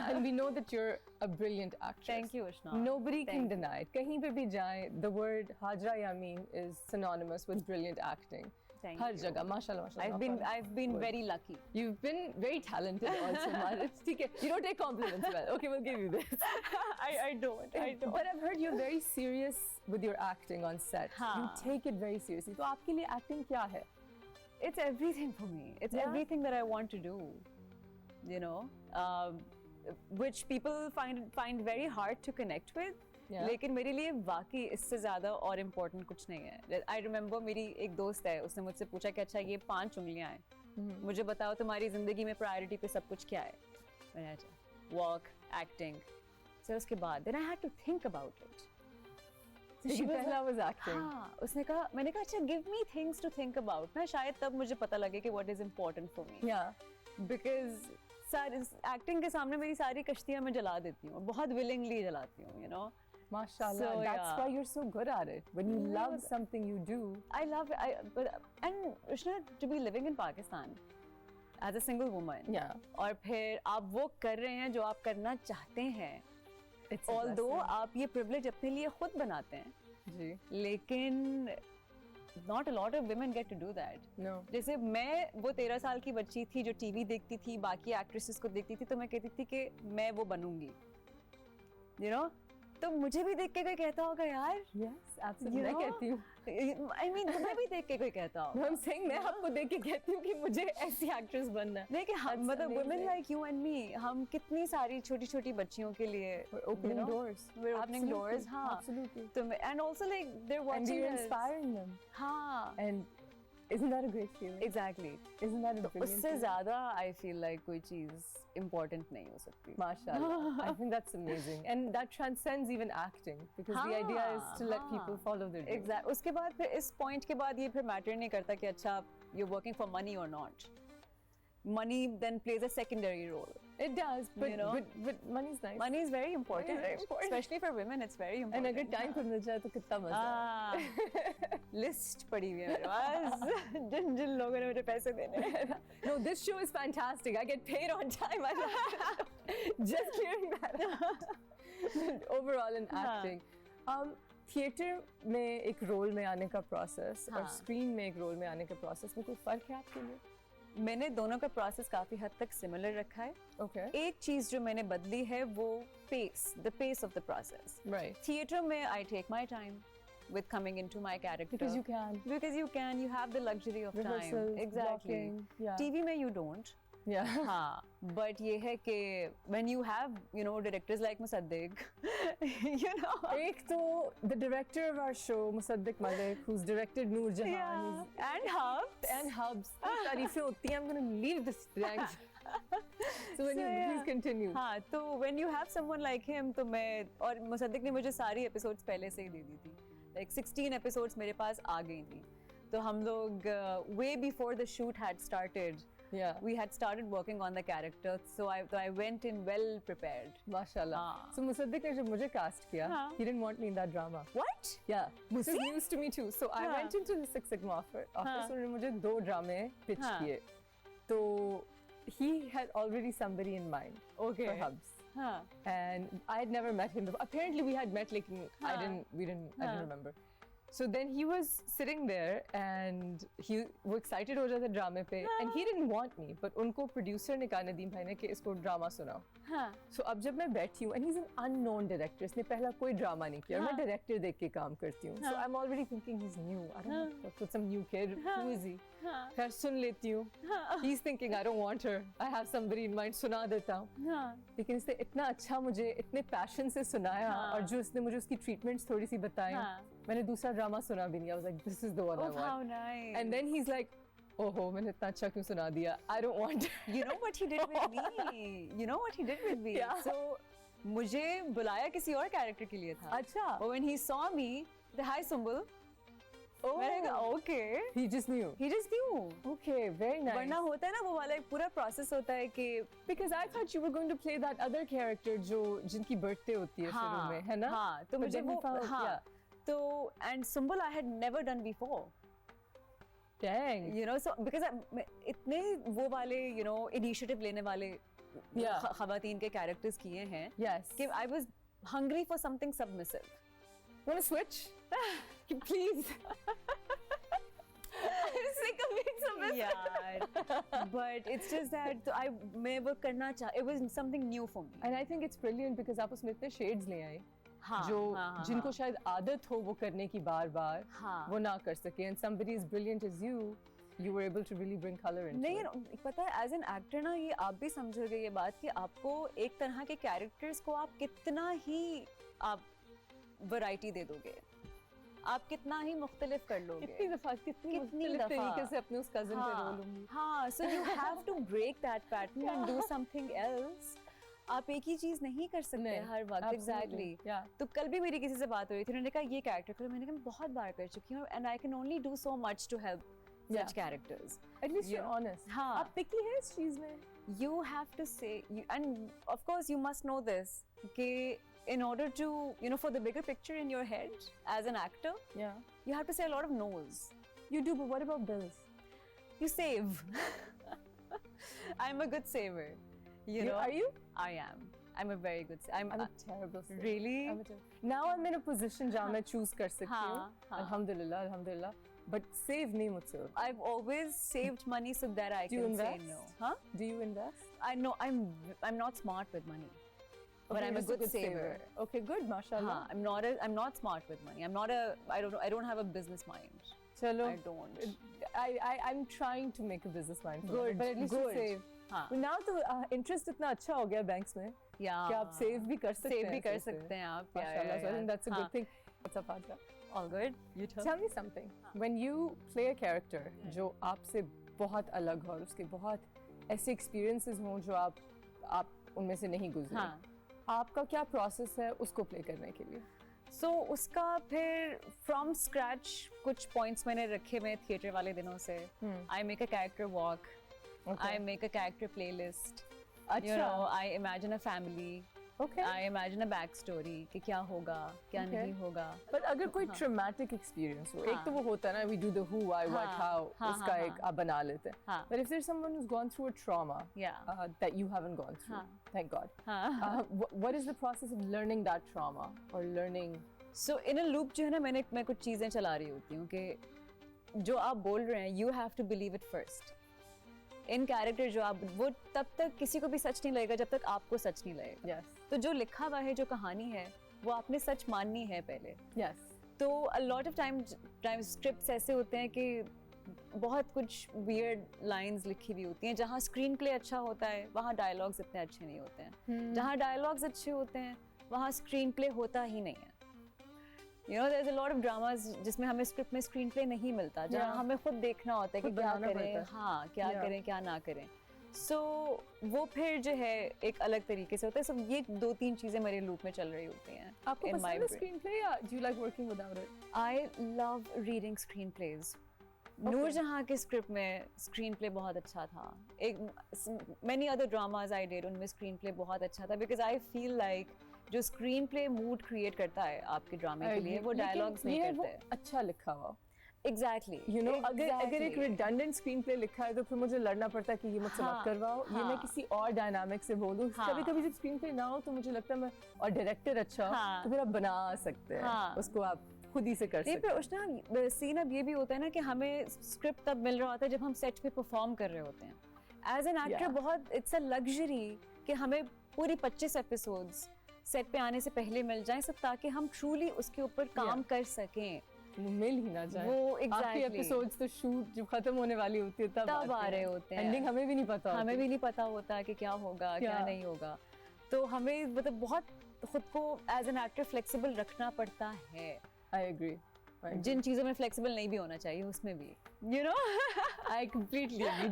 and we know that you're a brilliant actress. Thank you, Ushna. Nobody can Thank you. deny it. कहीं पे भी जाएं, the word Hajra Yameen is synonymous with brilliant acting. Thank her you. जगह, माशाल्लाह, माशाल्लाह. I've been very lucky. You've been very talented also, Marit. ठीक है, you don't take compliments well. Okay, we'll give you this. I don't. But I've heard you're very serious with your acting on set. हाँ. You take it very seriously. तो आपके लिए acting क्या है? It's everything for me. It's Yeah. everything that I want to do. You know, which people find very hard to connect with. Yeah. लेकिन मेरे लिए वाकई इससे ज़्यादा और इम्पोर्टेंट कुछ नहीं है. I remember मेरी एक दोस्त है, उसने मुझसे पूछा कि अच्छा ये 5 उंगलियां हैं, मुझे बताओ तुम्हारी जिंदगी में प्रायोरिटी पे सब कुछ क्या है. मैंने कहा वर्क, एक्टिंग. फिर उसके बाद then I had to think about it. She was acting. हाँ, उसने कहा, मैंने कहा अच्छा give me things to think about ना, शायद तब मुझे पता लगे कि what is important for me. Yeah. Because सारी एक्टिंग के सामने मेरी सारी कश्तियां मैं जला देती हूँ, बहुत willingly जलाती हूँ, you know. Mashallah, So, that's yeah. why you're so good at it. When you love something you do. I love it. And Ushna, to be living in Pakistan as a single woman. Yeah. और फिर आप वो कर रहे हैं जो आप करना चाहते हैं. It's a Although blessing. आप ये privilege अपने लिए खुद बनाते हैं, जी. लेकिन not a lot of women get to do that. No. जैसे मैं वो 13 साल की बच्ची थी जो टीवी देखती थी, बाकी एक्ट्रेसेस को देखती थी, तो मैं कहती थी कि मैं वो बनूंगी. You know? तो मुझे भी देख के कोई कहता होगा यार. Yes, absolutely. मैं कहती हूँ. I mean, तुम्हें भी देख के कोई कहता होगा. I'm saying मैं आपको देख के कहती हूँ कि मुझे ऐसी एक्ट्रेस बनना है. देखिए हम मतलब women like you and me, हम कितनी सारी छोटी-छोटी बच्चियों के लिए Opening doors. We're opening Absolutely. doors. हाँ. Absolutely. तो and also like they're And watching you're us. inspiring them. हाँ. And isn't that a great feeling? Exactly. Isn't that a brilliant उससे feeling? ज़्यादा I feel like कोई चीज़ important नहीं हो सकती. Mashallah. I think that's amazing. And that transcends even acting because the idea is to let people follow their dreams. Exactly. उसके बाद फिर इस point के बाद ये फिर matter नहीं करता कि अच्छा you're working for money or not. Money then plays a secondary role. It does, but, You know? but money's nice. Money is very important. Very important. Especially for women, it's very important. And अगर time पर मिल जाए तो कितना मजा है. List पड़ी हुई है मेरे पास जिन जिन लोगों ने मुझे पैसे देने हैं. No, this show is fantastic. I get paid on time. I love it. Just clearing that up. Overall in acting. Theatre में एक रोल में आने का प्रोसेस और स्क्रीन में एक रोल में आने का प्रोसेस में कोई फर्क है आपके लिए? मैंने दोनों का प्रोसेस काफी हद तक सिमिलर रखा है. Okay. एक चीज जो मैंने बदली है वो the pace of the process. Right. Theatre में I take my time with coming into my character. Because you can. Because you can. You have the luxury of Rehearsals, time. Exactly. blocking, yeah. TV में you don't. Yeah. हाँ, but ये है कि when you have, you know, directors like Musaddiq, you know. एक तो the director of our show, Musaddiq Malik, who's directed Noor Jahan. Yeah. And Hubs. And Hubs. तारीफें होती हैं. I'm going to leave this ranks. So when you please continue. हाँ, तो when you have someone like him, तो मैं और मुसद्दिक ने मुझे सारी episodes पहले से ही दे दी थी. Like 16 episodes मेरे पास आ गई थी. तो हम लोग way before the shoot had started. Yeah. We had started working on the character, so I went in well prepared. Mashallah. हाँ. So Musaddiq ने जब मुझे cast किया, हाँ. he didn't want me in that drama. What? Yeah. This is See? news to me too. So I हाँ. went into the Six Sigma office. हाँ. उन्होंने मुझे 2 ड्रामे pitch हाँ. किए. तो he had already somebody in mind. Okay. For Hubs. हाँ. And I had never met him before. Apparently we had met, लेकिन I हाँ. didn't remember. So then he was sitting there and वो excited हो जाता ड्रामे पे and he didn't want me, but उनको producer ने कहा नदीम भाई ने कि इसको ड्रामा सुनाओ. हाँ. So अब जब मैं बैठी हूँ and he's an unknown director, इसने पहला कोई ड्रामा नहीं किया. मैं डायरेक्टर देख के काम करती हूँ. So I'm already thinking he's new. I don't know, with some new kid. Who is he? खैर सुन लेती हूँ. He's thinking I don't want her. I have somebody in mind. सुना देता हूँ. लेकिन इसने इतना अच्छा मुझे इतने पैशन से सुनाया और जो इसने मुझे उसकी ट्रीटमेंट्स थोड़ी सी बताई, मैंने दूसरा ड्रामा सुना भी नहीं. I was like, this is the one I want. How nice. And then he's like, ओहो मैंने इतना अच्छा क्यों सुना दिया. I don't want her. You know what he did with me? You know what he did with me? Yeah. So मुझे बुलाया किसी और कैरेक्टर के लिए था. अच्छा. But when he saw me, the hi Sumbul. Oh. मैंने कहा okay. He just knew. He just knew. Okay, very nice. वरना होता है ना वो वाला एक पूरा प्रोसेस होता है कि Because I thought you were going to play that other character जो जिनकी बर्थडे होती है शुरू में, है ना? हाँ, तो मुझे वो हाँ, तो and Sumbul I had never done before. Dang. You know, so because इतने वो वाले you know initiative लेने वाले Yeah. खवातीन के कैरेक्टर्स किए हैं Yes. कि I was hungry for something submissive. Want to switch? Please. I'm sick of being submissive. यार but it's just that तो मैं वो करना it was something new for me. And I think it's brilliant because आप उसमें इतने shades ले आए हाँ, जो हाँ, जिनको हाँ, शायद आदत हो वो करने की बार-बार हाँ. वो ना कर सके and somebody as brilliant as you were able to really bring color into नहीं it. पता है एज एन एक्टर ना ये आप भी समझोगे ये बात कि आपको एक तरह के कैरेक्टर्स को आप कितना ही आप वैरायटी दे दोगे, आप कितना ही मुख्तलिफ कर लोगे, कितनी दफा कितनी कितनी मुख्तलिफ दफा? तरीके से अपने उस कजिन पे रोल लूंगी. हाँ so you have to break that pattern and do something else. आप एक ही चीज नहीं कर सकते नहीं, हर वक्त. एग्जैक्टली. Yeah. तो कल भी मेरी किसी से बात हो रही थी, उन्होंने कहा ये कैरेक्टर करो, मैंने कहा मैं बहुत बार कर चुकी हूँ and I can only do so much to help Yeah. such characters. At least You you're know? honest. हाँ. आप picky हैं इस चीज में. You have to say, and of course you must know this, कि in order to, you know, for the bigger picture in your head as an actor, Yeah. you have to say a lot of no's. You do, but what about bills? You save. I'm a good saver. You know. Are you? I am. I'm a very good. I'm a terrible saver. Really? Now I'm in a position जहाँ मैं choose कर सकती हूँ. हाँ, हाँ. Alhamdulillah, alhamdulillah. But save नहीं मुझसे होता. I've always saved money so that I Do you can say invest? no. Huh? Do you invest? I know I'm not smart with money, but Okay, I'm a just good saver. Okay, good, mashallah. हाँ, I'm not smart with money. I don't have a business mind. चलो. I don't. I'm trying to make a business mind. for Good, it, but at least good. you save. हाँ. But now तो interest इतना अच्छा हो गया banks में Yeah. कि आप save भी कर सकते हैं. Save भी कर ऐसे से. सकते हैं आप. Mashallah, so I think that's a हाँ. good thing. What's up, Aja? All good. You Tell me something. When you play a character जो आपसे बहुत अलग हो और उसके बहुत ऐसे experiences हों जो आप उनमें से नहीं गुजरे, हाँ. आपका क्या process है उसको play करने के लिए? So उसका फिर from scratch कुछ points मैंने रखे हुए theatre वाले दिनों से. I make a character walk. Okay. I make a character playlist. You अच्छा. know, I imagine a family. Okay. I imagine a backstory कि क्या होगा, क्या Okay. नहीं होगा. But अगर कोई traumatic experience हो, एक हाँ. तो वो होता है ना, we do the who, why, what, हाँ. how, हाँ, उसका हाँ, एक आप बना लेते हैं. हाँ. But if there's someone who's gone through a trauma Yeah. that you haven't gone through, हाँ. thank God. हाँ. What is the process of learning that trauma or learning? So in a loop जो है ना मैं कुछ चीज़ें चला रही होती हूँ कि जो आप बोल रहे हैं you have to believe it first. In character जो आप वो तब तक किसी को भी सच नहीं लगेगा जब तक आपको सच नहीं लगेगा. Yes. तो जो लिखा हुआ है जो कहानी है वो आपने सच माननी है पहले. Yes. तो a lot of time scripts ऐसे होते हैं कि बहुत कुछ weird lines लिखी हुई होती हैं. जहाँ स्क्रीन प्ले अच्छा होता है वहाँ डायलॉग्स इतने अच्छे नहीं होते हैं. जहाँ डायलॉग्स अच्छे होते हैं वहाँ स्क्रीन प्ले होता ही नहीं है. You know, there's a lot of dramas जिसमें हमें स्क्रिप्ट में स्क्रीन प्ले नहीं मिलता, जहाँ Yeah. हमें खुद देखना होता है कि खुद क्या बनाना करें, पड़ता है. हाँ क्या Yeah. करें क्या ना करें. So वो फिर जो है एक अलग तरीके से होता है. So ये 2-3 चीजें मेरे लूप में चल रही होती हैं. आपको in my पसंद है brain. screenplay या do you like working without it? I love reading screenplays. Noor Jahan के स्क्रिप्ट में स्क्रीन प्ले बहुत अच्छा था. many other dramas I did उनमें स्क्रीन प्ले बहुत अच्छा था because I feel like जो स्क्रीन प्ले मूड क्रिएट करता है आपके ड्रामे के लिए वो डायलॉग्स नहीं लेकिन ये करते. वो अच्छा लिखा हुआ. Exactly. You know, अगर एक redundant screenplay लिखा है तो फिर मुझे लड़ना पड़ता है कि ये मुझसे मत करवाओ, ये मैं किसी और डायनामिक से बोलूँ. कभी-कभी जब screenplay ना हो तो मुझे लगता है मैं और डायरेक्टर अच्छा हो तो फिर आप बना सकते हैं उसको, आप खुद ही से कर सकते हैं. उसना सीन अब ये भी होता है ना कि हमें स्क्रिप्ट तब मिल रहा होता है जब हम सेट पे परफॉर्म कर रहे होते हैं. एज एन एक्टर बहुत इट्स अ लग्जरी कि हमें पूरी 25 एपिसोड्स सेट पे आने से पहले मिल जाएं सब ताकि हम ट्रूली उसके ऊपर काम कर सकें. वो मिल ही ना जाए. वो exactly. एपिसोड्स तो शूट जब खत्म होने वाली होती है तब आ रहे होते हैं. एंडिंग हमें भी नहीं पता. हमें भी नहीं पता होता कि क्या होगा क्या नहीं होगा. तो हमें मतलब बहुत खुद को एज एन एक्टर फ्लेक्सिबल रखना पड़ता है. I agree. जिन चीजों में फ्लेक्सिबल नहीं भी होना चाहिए उसमें भी. You know? I completely agree.